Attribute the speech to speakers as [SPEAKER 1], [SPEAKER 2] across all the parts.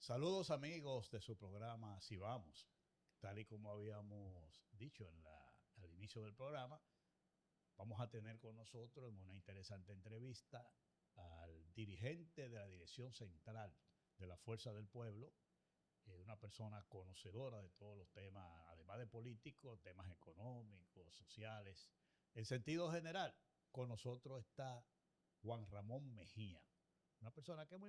[SPEAKER 1] Saludos amigos de su programa Así Vamos. Tal y como habíamos dicho al inicio del programa, vamos a tener con nosotros en una interesante entrevista al dirigente de la Dirección Central de la Fuerza del Pueblo, una persona conocedora de todos los temas, además de políticos, temas económicos, sociales. En sentido general, con nosotros está Juan Ramón Mejía, una persona que hemos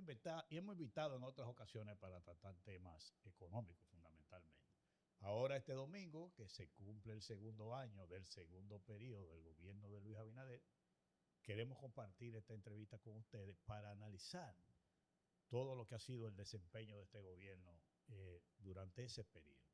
[SPEAKER 1] invitado en otras ocasiones para tratar temas económicos fundamentalmente. Ahora este domingo, que se cumple el segundo año del segundo periodo del gobierno de Luis Abinader, queremos compartir esta entrevista con ustedes para analizar todo lo que ha sido el desempeño de este gobierno durante ese periodo.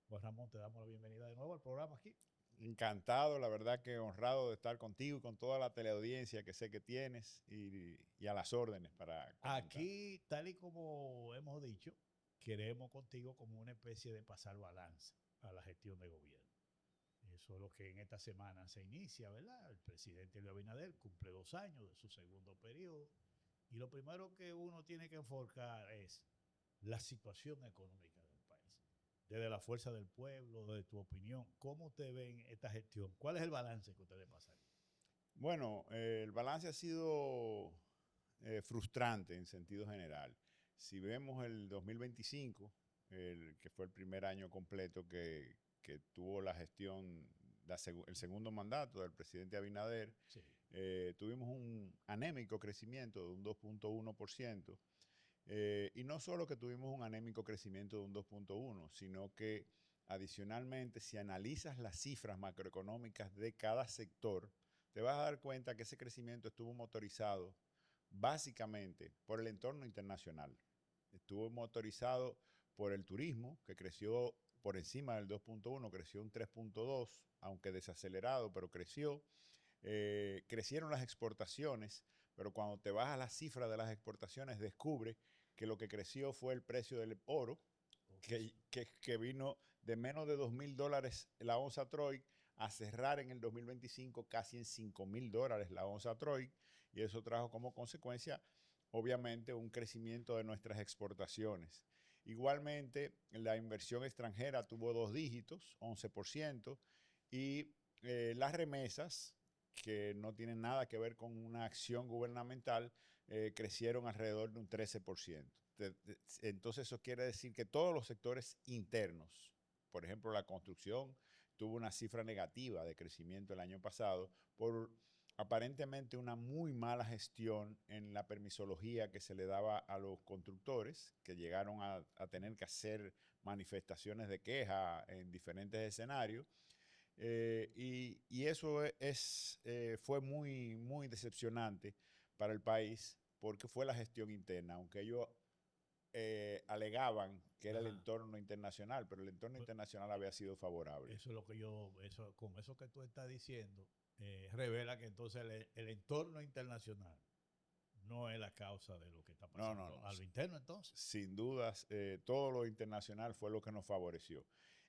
[SPEAKER 1] Juan Ramón, te damos la bienvenida de nuevo al programa aquí.
[SPEAKER 2] Encantado, la verdad que honrado de estar contigo y con toda la teleaudiencia que sé que tienes y a las órdenes para comentar.
[SPEAKER 1] Aquí, tal y como hemos dicho, queremos contigo como una especie de pasar balance a la gestión de gobierno. Eso es lo que en esta semana se inicia, ¿verdad? El presidente Luis Abinader cumple 2 años de su segundo periodo y lo primero que uno tiene que enfocar es la situación económica del país. Desde la fuerza del pueblo, desde tu opinión, ¿cómo ustedes ven esta gestión? ¿Cuál es el balance que ustedes pasan?
[SPEAKER 2] Bueno, el balance ha sido frustrante en sentido general. Si vemos el 2025, que fue el primer año completo que tuvo la gestión, el segundo mandato del presidente Abinader,
[SPEAKER 1] Sí.
[SPEAKER 2] tuvimos un anémico crecimiento de un 2.1%. Y no solo que tuvimos un anémico crecimiento de un 2.1, sino que adicionalmente, si analizas las cifras macroeconómicas de cada sector, te vas a dar cuenta que ese crecimiento estuvo motorizado básicamente por el entorno internacional. Estuvo motorizado por el turismo, que creció por encima del 2.1, creció un 3.2, aunque desacelerado, pero creció. Crecieron las exportaciones, pero cuando te vas a las cifras de las exportaciones, descubre que lo que creció fue el precio del oro, que vino de menos de $2.000 la onza Troy a cerrar en el 2025 casi en $5.000 la onza Troy, y eso trajo como consecuencia, obviamente, un crecimiento de nuestras exportaciones. Igualmente, la inversión extranjera tuvo 2 dígitos, 11%, y las remesas, que no tienen nada que ver con una acción gubernamental, crecieron alrededor de un 13%. Entonces eso quiere decir que todos los sectores internos, por ejemplo la construcción, tuvo una cifra negativa de crecimiento el año pasado por aparentemente una muy mala gestión en la permisología que se le daba a los constructores, que llegaron a tener que hacer manifestaciones de queja en diferentes escenarios. Y eso fue muy, muy decepcionante para el país porque fue la gestión interna, aunque ellos alegaban que era el
[SPEAKER 1] Ajá.
[SPEAKER 2] entorno internacional, pero el entorno
[SPEAKER 1] Pues,
[SPEAKER 2] internacional había sido favorable.
[SPEAKER 1] eso es lo que con eso que tú estás diciendo, revela que entonces el entorno internacional no es la causa de lo que está
[SPEAKER 2] No, no,
[SPEAKER 1] pasando
[SPEAKER 2] no.
[SPEAKER 1] a lo interno entonces.
[SPEAKER 2] Sin dudas, todo lo internacional fue lo que nos favoreció.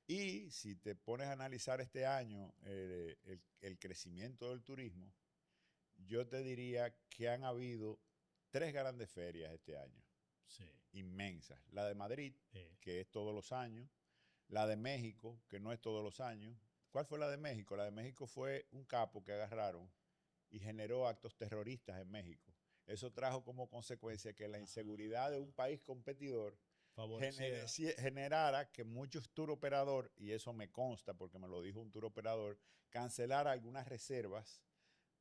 [SPEAKER 2] Y si te pones a analizar este año el crecimiento del turismo, yo te diría que han habido 3 grandes ferias este año.
[SPEAKER 1] Sí.
[SPEAKER 2] Inmensas. La de Madrid,
[SPEAKER 1] Eh,
[SPEAKER 2] que es todos los años. La de México, que no es todos los años. ¿Cuál fue la de México? La de México fue un capo que agarraron y generó actos terroristas en México. Eso trajo como consecuencia que la inseguridad de un país competidor
[SPEAKER 1] Favoreciera.
[SPEAKER 2] generara que muchos tour operador, y eso me consta porque me lo dijo un tour operador, cancelara algunas reservas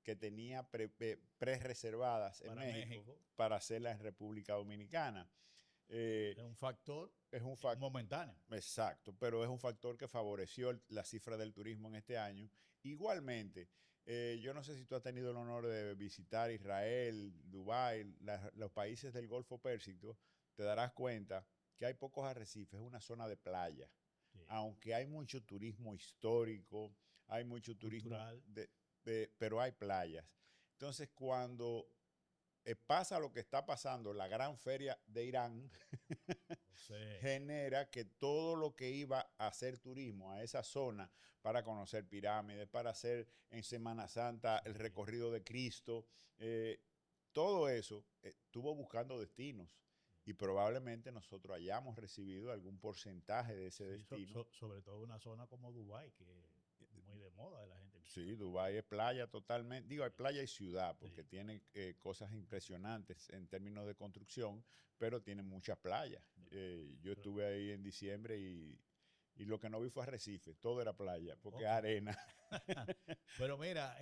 [SPEAKER 2] que tenía pre-reservadas en
[SPEAKER 1] Para
[SPEAKER 2] México
[SPEAKER 1] México
[SPEAKER 2] para hacerlas en República Dominicana.
[SPEAKER 1] es
[SPEAKER 2] Eh,
[SPEAKER 1] un factor
[SPEAKER 2] es un factor,
[SPEAKER 1] momentáneo.
[SPEAKER 2] exacto, pero es un factor que favoreció la cifra del turismo en este año. Igualmente, yo no sé si tú has tenido el honor de visitar Israel, Dubái, los países del Golfo Pérsico, te darás cuenta que hay pocos arrecifes, es una zona de playa.
[SPEAKER 1] Sí.
[SPEAKER 2] Aunque hay mucho turismo histórico, hay mucho turismo,
[SPEAKER 1] Cultural.
[SPEAKER 2] pero hay playas. Entonces, cuando pasa lo que está pasando, la gran feria de Irán,
[SPEAKER 1] José.
[SPEAKER 2] genera que todo lo que iba a hacer turismo a esa zona para conocer pirámides, para hacer en Semana Santa el
[SPEAKER 1] Sí.
[SPEAKER 2] recorrido de Cristo, todo eso estuvo buscando destinos. y probablemente nosotros hayamos recibido algún porcentaje de ese destino.
[SPEAKER 1] Sobre todo una zona como Dubái, que es muy de moda de la gente.
[SPEAKER 2] Sí, Dubái es playa totalmente, digo, hay playa y ciudad, porque
[SPEAKER 1] Sí.
[SPEAKER 2] tiene cosas impresionantes en términos de construcción, pero tiene muchas playas. Yo estuve ahí en diciembre y lo que no vi fue arrecife, todo era playa, porque es arena.
[SPEAKER 1] Pero mira,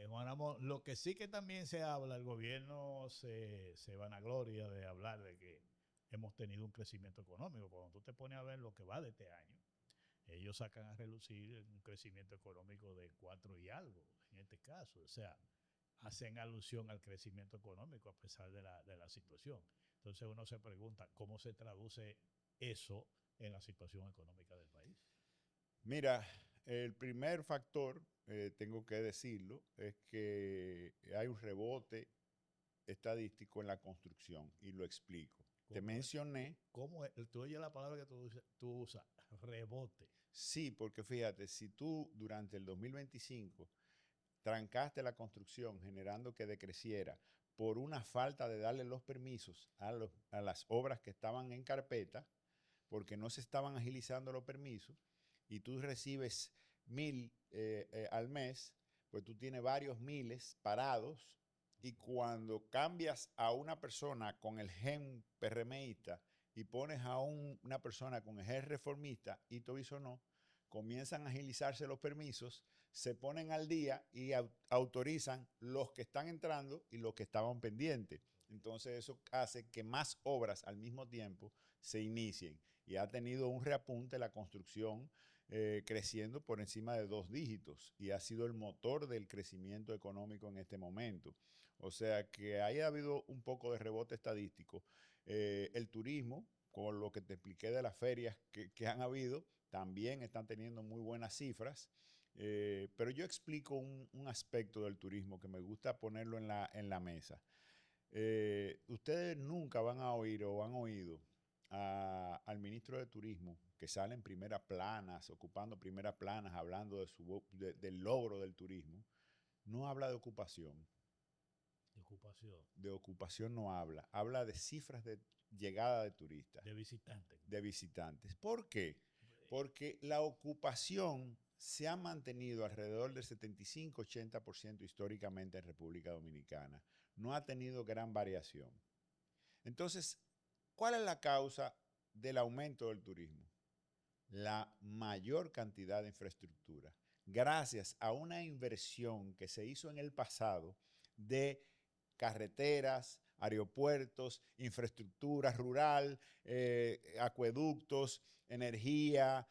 [SPEAKER 1] Juan Ramón, lo que sí que también se habla, el gobierno se vanagloria de hablar de que hemos tenido un crecimiento económico. Cuando tú te pones a ver lo que va de este año, ellos sacan a relucir un crecimiento económico de 4 y algo, en este caso. O sea, hacen alusión al crecimiento económico a pesar de la situación. Entonces uno se pregunta, ¿cómo se traduce eso en la situación económica del país?
[SPEAKER 2] Mira, el primer factor, tengo que decirlo, es que hay un rebote estadístico en la construcción y lo explico. Te mencioné.
[SPEAKER 1] ¿Cómo es? Tú oyes la palabra que tú usas, rebote.
[SPEAKER 2] Sí, porque fíjate, si tú durante el 2025 trancaste la construcción generando que decreciera por una falta de darle los permisos a las obras que estaban en carpeta, porque no se estaban agilizando los permisos, y tú recibes 1.000 al mes, pues tú tienes varios miles parados, y cuando cambias a una persona con el gen PRMista y pones a una persona con el gen reformista, y todo eso no, comienzan a agilizarse los permisos, se ponen al día y autorizan los que están entrando y los que estaban pendientes. Entonces eso hace que más obras al mismo tiempo se inicien y ha tenido un reapunte la construcción creciendo por encima de 2 dígitos y ha sido el motor del crecimiento económico en este momento. O sea que ahí ha habido un poco de rebote estadístico. El turismo, con lo que te expliqué de las ferias que han habido, también están teniendo muy buenas cifras. Pero yo explico un aspecto del turismo que me gusta ponerlo en la mesa. Ustedes nunca van a oír o han oído al ministro de Turismo que sale en primeras planas, ocupando primeras planas, hablando del logro del turismo. No habla de ocupación.
[SPEAKER 1] De ocupación.
[SPEAKER 2] De ocupación no habla. Habla de cifras de llegada de turistas.
[SPEAKER 1] De visitantes.
[SPEAKER 2] De visitantes. ¿Por qué? Porque la ocupación se ha mantenido alrededor del 75-80% históricamente en República Dominicana. No ha tenido gran variación. Entonces, ¿cuál es la causa del aumento del turismo? La mayor cantidad de infraestructura, gracias a una inversión que se hizo en el pasado de carreteras, aeropuertos, infraestructura rural, acueductos, energía,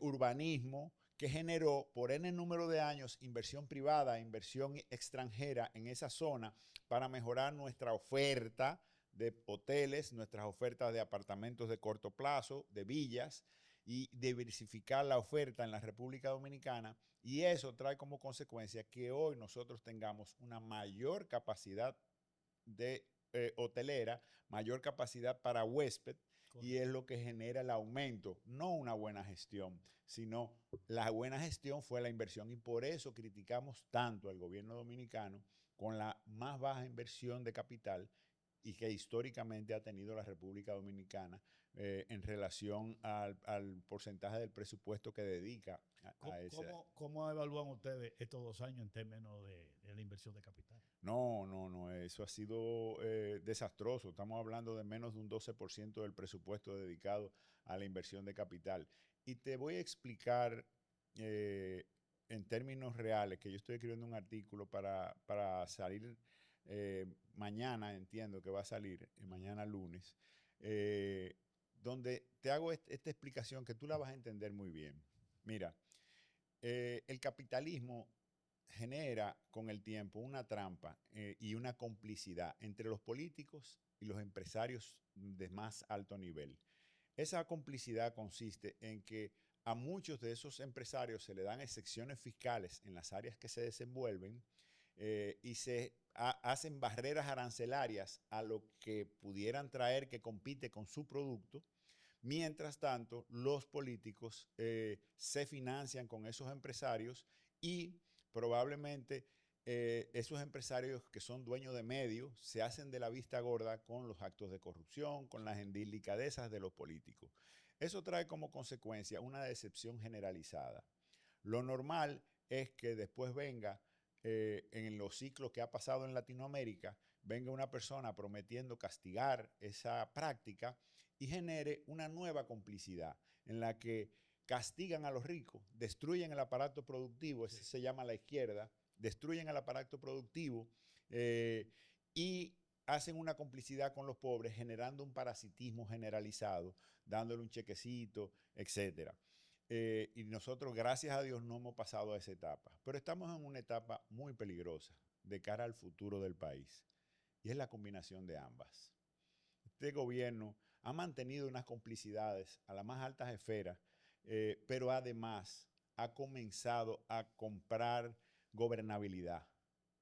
[SPEAKER 2] urbanismo, que generó por N número de años inversión privada, inversión extranjera en esa zona para mejorar nuestra oferta de hoteles, nuestras ofertas de apartamentos de corto plazo, de villas, y diversificar la oferta en la República Dominicana, y eso trae como consecuencia que hoy nosotros tengamos una mayor capacidad de hotelera, mayor capacidad para huésped, y es lo que genera el aumento, no una buena gestión, sino la buena gestión fue la inversión, y por eso criticamos tanto al gobierno dominicano con la más baja inversión de capital y que históricamente ha tenido la República Dominicana en relación al porcentaje del presupuesto que dedica a ese.
[SPEAKER 1] ¿Cómo evalúan ustedes estos 2 años en términos de la inversión de capital?
[SPEAKER 2] No, eso ha sido desastroso. Estamos hablando de menos de un 12% del presupuesto dedicado a la inversión de capital. Y te voy a explicar en términos reales, que yo estoy escribiendo un artículo para salir mañana, entiendo que va a salir, mañana lunes, donde te hago esta explicación que tú la vas a entender muy bien. Mira, el capitalismo genera con el tiempo una trampa y una complicidad entre los políticos y los empresarios de más alto nivel. Esa complicidad consiste en que a muchos de esos empresarios se le dan excepciones fiscales en las áreas que se desenvuelven y se hacen barreras arancelarias a lo que pudieran traer que compite con su producto. Mientras tanto, los políticos se financian con esos empresarios y probablemente esos empresarios que son dueños de medios se hacen de la vista gorda con los actos de corrupción, con las delicadezas de los políticos. Eso trae como consecuencia una decepción generalizada. Lo normal es que después venga, en los ciclos que ha pasado en Latinoamérica, venga una persona prometiendo castigar esa práctica y genere una nueva complicidad en la que castigan a los ricos, destruyen el aparato productivo, eso se llama la izquierda, destruyen el aparato productivo y hacen una complicidad con los pobres, generando un parasitismo generalizado, dándole un chequecito, etcétera. Y nosotros, gracias a Dios, no hemos pasado a esa etapa. Pero estamos en una etapa muy peligrosa de cara al futuro del país. Y es la combinación de ambas. Este gobierno ha mantenido unas complicidades a las más altas esferas, pero además ha comenzado a comprar gobernabilidad.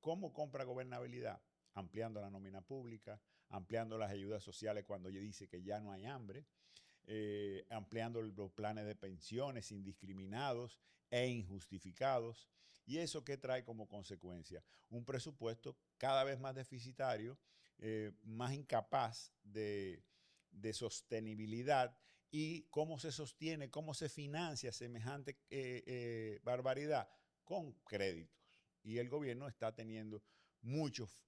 [SPEAKER 2] ¿Cómo compra gobernabilidad? Ampliando la nómina pública, ampliando las ayudas sociales cuando dice que ya no hay hambre, ampliando los planes de pensiones indiscriminados e injustificados. ¿Y eso qué trae como consecuencia? Un presupuesto cada vez más deficitario, más incapaz de sostenibilidad. ¿Y cómo se sostiene, cómo se financia semejante barbaridad? Con créditos. Y el gobierno está teniendo muchos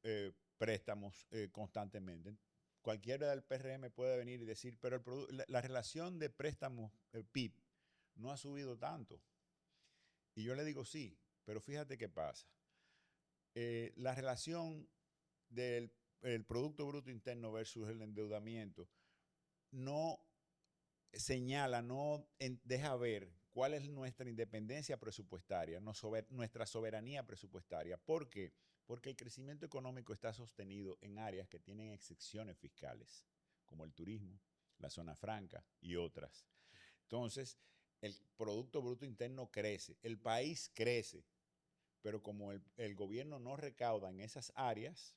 [SPEAKER 2] préstamos constantemente. Cualquiera del PRM puede venir y decir, pero la relación de préstamos PIB no ha subido tanto. Y yo le digo sí, pero fíjate qué pasa. La relación del Producto Bruto Interno versus el endeudamiento no señala, no deja ver cuál es nuestra independencia presupuestaria, nuestra soberanía presupuestaria. ¿Por qué? Porque el crecimiento económico está sostenido en áreas que tienen excepciones fiscales, como el turismo, la zona franca y otras. Entonces, el Producto Bruto Interno crece, el país crece, pero como el gobierno no recauda en esas áreas,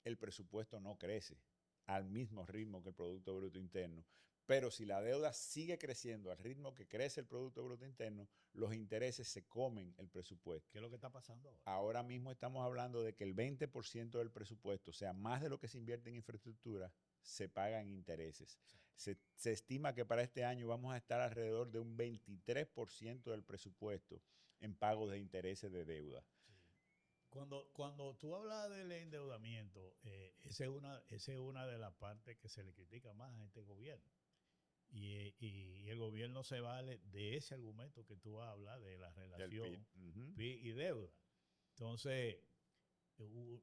[SPEAKER 2] el presupuesto no crece al mismo ritmo que el Producto Bruto Interno. Pero si la deuda sigue creciendo al ritmo que crece el Producto Bruto Interno, los intereses se comen el presupuesto.
[SPEAKER 1] ¿Qué es lo que está pasando ahora?
[SPEAKER 2] Ahora mismo estamos hablando de que el 20% del presupuesto, o sea, más de lo que se invierte en infraestructura, se paga en intereses. Se estima que para este año vamos a estar alrededor de un 23% del presupuesto en pagos de intereses de deuda.
[SPEAKER 1] Cuando tú hablas del endeudamiento, esa es una de las partes que se le critica más a este gobierno. Y el gobierno se vale de ese argumento que tú hablas, de la relación PIB y deuda. Entonces,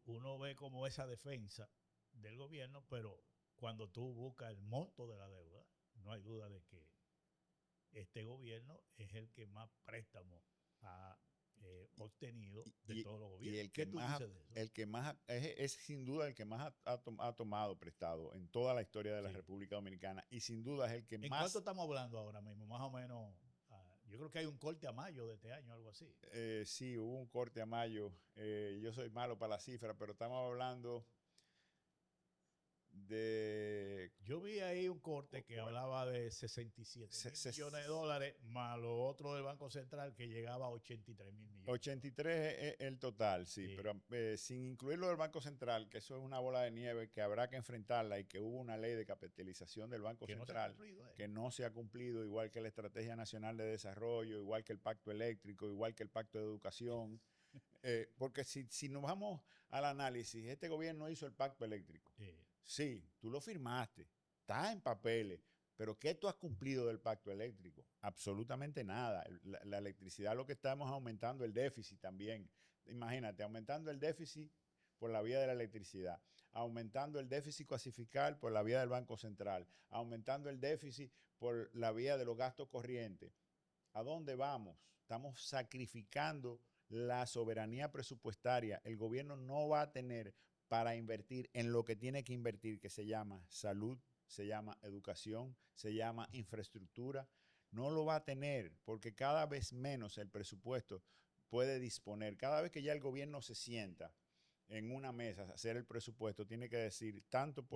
[SPEAKER 1] uno ve como esa defensa del gobierno, pero cuando tú buscas el monto de la deuda, no hay duda de que este gobierno es el que más préstamos ha obtenido de todos los gobiernos.
[SPEAKER 2] Y el que
[SPEAKER 1] ¿Qué tú
[SPEAKER 2] más,
[SPEAKER 1] dices de eso?
[SPEAKER 2] el que más es sin duda el que más ha tomado prestado en toda la historia de la República Dominicana, y sin duda es el que
[SPEAKER 1] ¿En
[SPEAKER 2] más...
[SPEAKER 1] cuánto estamos hablando ahora mismo? Más o menos, yo creo que hay un corte a mayo de este año, algo así.
[SPEAKER 2] Sí, hubo un corte a mayo. Yo soy malo para las cifras, pero estamos hablando de...
[SPEAKER 1] Yo vi ahí un corte que hablaba de 67 mil millones de dólares, más lo otro del Banco Central que llegaba a 83 mil millones.
[SPEAKER 2] 83 es el total, sí, pero sin incluir lo del Banco Central, que eso es una bola de nieve que habrá que enfrentarla, y que hubo una ley de capitalización del Banco Central que no se ha cumplido, igual que la Estrategia Nacional de Desarrollo, igual que el Pacto Eléctrico, igual que el Pacto de Educación. Porque si nos vamos al análisis, este gobierno hizo el Pacto Eléctrico. Sí, tú lo firmaste, está en papeles, pero ¿qué tú has cumplido del Pacto Eléctrico? Absolutamente nada. La electricidad, lo que estamos aumentando el déficit también. Imagínate, aumentando el déficit por la vía de la electricidad, aumentando el déficit clasifical por la vía del Banco Central, aumentando el déficit por la vía de los gastos corrientes. ¿A dónde vamos? Estamos sacrificando la soberanía presupuestaria. El gobierno no va a tener para invertir en lo que tiene que invertir, que se llama salud, se llama educación, se llama infraestructura. No lo va a tener porque cada vez menos el presupuesto puede disponer. Cada vez que ya el gobierno se sienta en una mesa a hacer el presupuesto, tiene que decir tanto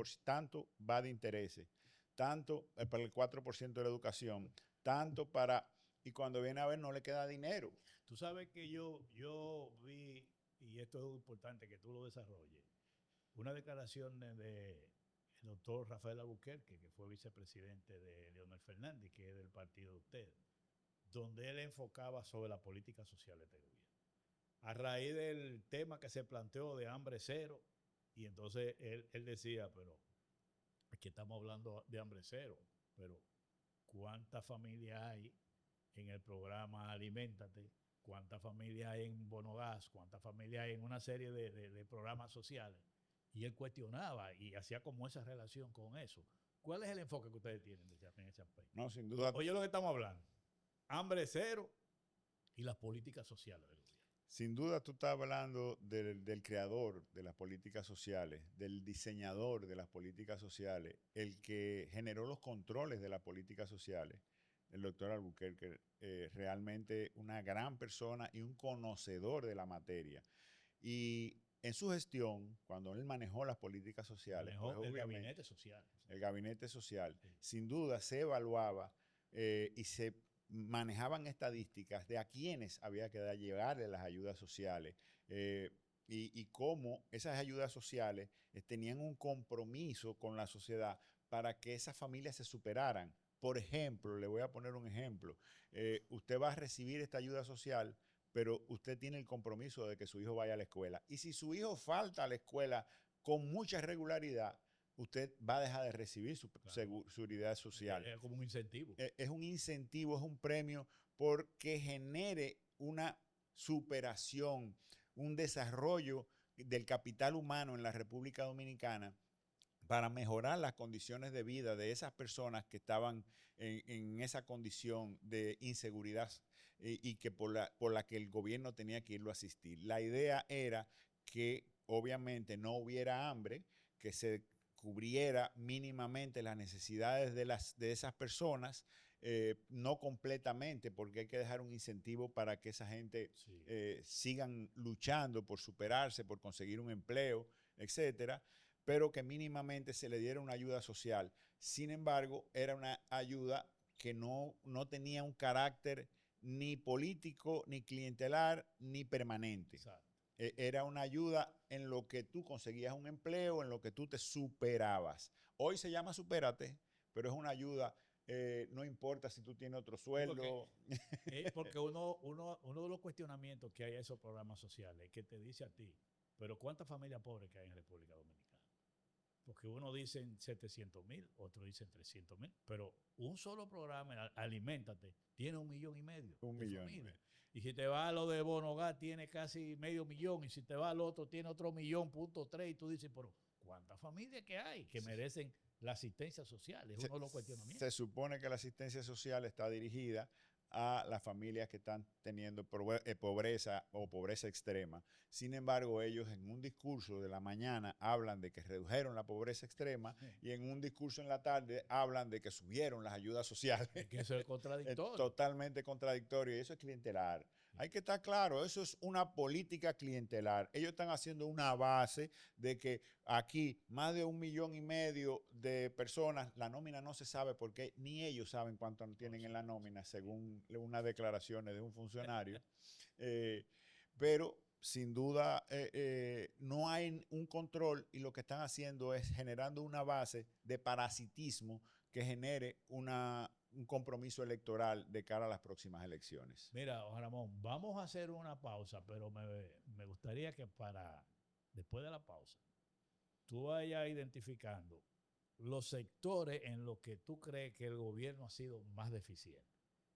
[SPEAKER 2] va de intereses, tanto para el 4% de la educación, tanto para... Y cuando viene a ver no le queda dinero.
[SPEAKER 1] Tú sabes que yo vi y esto es importante que tú lo desarrolles, una declaración del doctor Rafael Albuquerque, que fue vicepresidente de Leonel Fernández, que es del partido de ustedes, donde él enfocaba sobre la política social de este gobierno. A raíz del tema que se planteó de hambre cero, y entonces él decía, pero aquí estamos hablando de hambre cero, pero ¿cuántas familias hay en el programa Aliméntate? ¿Cuántas familias hay en Bonogás? ¿Cuántas familias hay en una serie de programas sociales? Y él cuestionaba y hacía como esa relación con eso. ¿Cuál es el enfoque que ustedes tienen en ese aspecto?
[SPEAKER 2] No, sin duda.
[SPEAKER 1] Oye, lo que estamos hablando, hambre cero y las políticas sociales del gobierno.
[SPEAKER 2] Sin duda tú estás hablando del creador de las políticas sociales, del diseñador de las políticas sociales, el que generó los controles de las políticas sociales, el doctor Albuquerque, realmente una gran persona y un conocedor de la materia. Y en su gestión, cuando él manejó las políticas sociales,
[SPEAKER 1] Manejó pues, el gabinete social.
[SPEAKER 2] El gabinete social,
[SPEAKER 1] sí.
[SPEAKER 2] Sin duda se evaluaba y se manejaban estadísticas de a quiénes había que llevarle las ayudas sociales y cómo esas ayudas sociales tenían un compromiso con la sociedad para que esas familias se superaran. Por ejemplo, le voy a poner un ejemplo. Usted va a recibir esta ayuda social, pero usted tiene el compromiso de que su hijo vaya a la escuela. Y si su hijo falta a la escuela con mucha regularidad, usted va a dejar de recibir su seguridad social.
[SPEAKER 1] Es como un incentivo.
[SPEAKER 2] Es un incentivo, es un premio porque genere una superación, un desarrollo del capital humano en la República Dominicana para mejorar las condiciones de vida de esas personas que estaban en esa condición de inseguridad y que por la que el gobierno tenía que irlo a asistir. La idea era que obviamente no hubiera hambre, que se cubriera mínimamente las necesidades de esas personas, no completamente, porque hay que dejar un incentivo para que esa gente sigan luchando por superarse, por conseguir un empleo, etcétera, pero que mínimamente se le diera una ayuda social. Sin embargo, era una ayuda que no tenía un carácter ni político, ni clientelar, ni permanente.
[SPEAKER 1] Exacto.
[SPEAKER 2] Era una ayuda en lo que tú conseguías un empleo, en lo que tú te superabas. Hoy se llama Supérate, pero es una ayuda, no importa si tú tienes otro sueldo.
[SPEAKER 1] Porque uno de los cuestionamientos que hay a esos programas sociales es que te dice a ti, pero ¿cuántas familias pobres que hay en República Dominicana? Porque uno dice 700,000, otro dice 300,000, pero un solo programa, Aliméntate, tiene 1,5 millones.
[SPEAKER 2] 1,500,000.
[SPEAKER 1] Y si te vas a lo de Bonogás, tiene casi 500,000. Y si te vas al otro, tiene otro 1,3 millones. Y tú dices, pero ¿cuántas familias que hay que merecen la asistencia social? Es uno de los cuestionamientos.
[SPEAKER 2] Se supone que la asistencia social está dirigida a las familias que están teniendo pobreza o pobreza extrema. Sin embargo, ellos en un discurso de la mañana hablan de que redujeron la pobreza extrema y en un discurso en la tarde hablan de que subieron las ayudas sociales.
[SPEAKER 1] Es que eso es contradictorio.
[SPEAKER 2] Es totalmente contradictorio y eso es clientelar. Hay que estar claro, eso es una política clientelar. Ellos están haciendo una base de que aquí más de 1,5 millones de personas, la nómina no se sabe porque ni ellos saben cuánto tienen en la nómina, según unas declaraciones de un funcionario. Pero sin duda no hay un control y lo que están haciendo es generando una base de parasitismo que genere un compromiso electoral de cara a las próximas elecciones.
[SPEAKER 1] Mira, Ramón, vamos a hacer una pausa, pero me gustaría que después de la pausa, tú vayas identificando los sectores en los que tú crees que el gobierno ha sido más deficiente.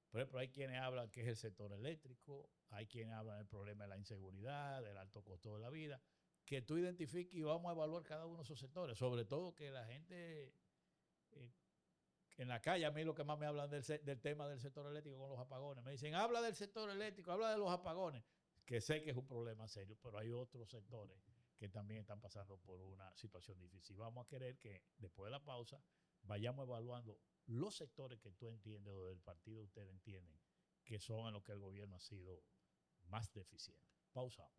[SPEAKER 1] Por ejemplo, hay quienes hablan que es el sector eléctrico, hay quienes hablan del problema de la inseguridad, del alto costo de la vida, que tú identifiques y vamos a evaluar cada uno de esos sectores, sobre todo que la gente en la calle, a mí lo que más me hablan del tema del sector eléctrico con los apagones, me dicen, habla del sector eléctrico, habla de los apagones, que sé que es un problema serio, pero hay otros sectores que también están pasando por una situación difícil. Vamos a querer que después de la pausa vayamos evaluando los sectores que tú entiendes o del partido ustedes entienden que son en los que el gobierno ha sido más deficiente. Pausamos.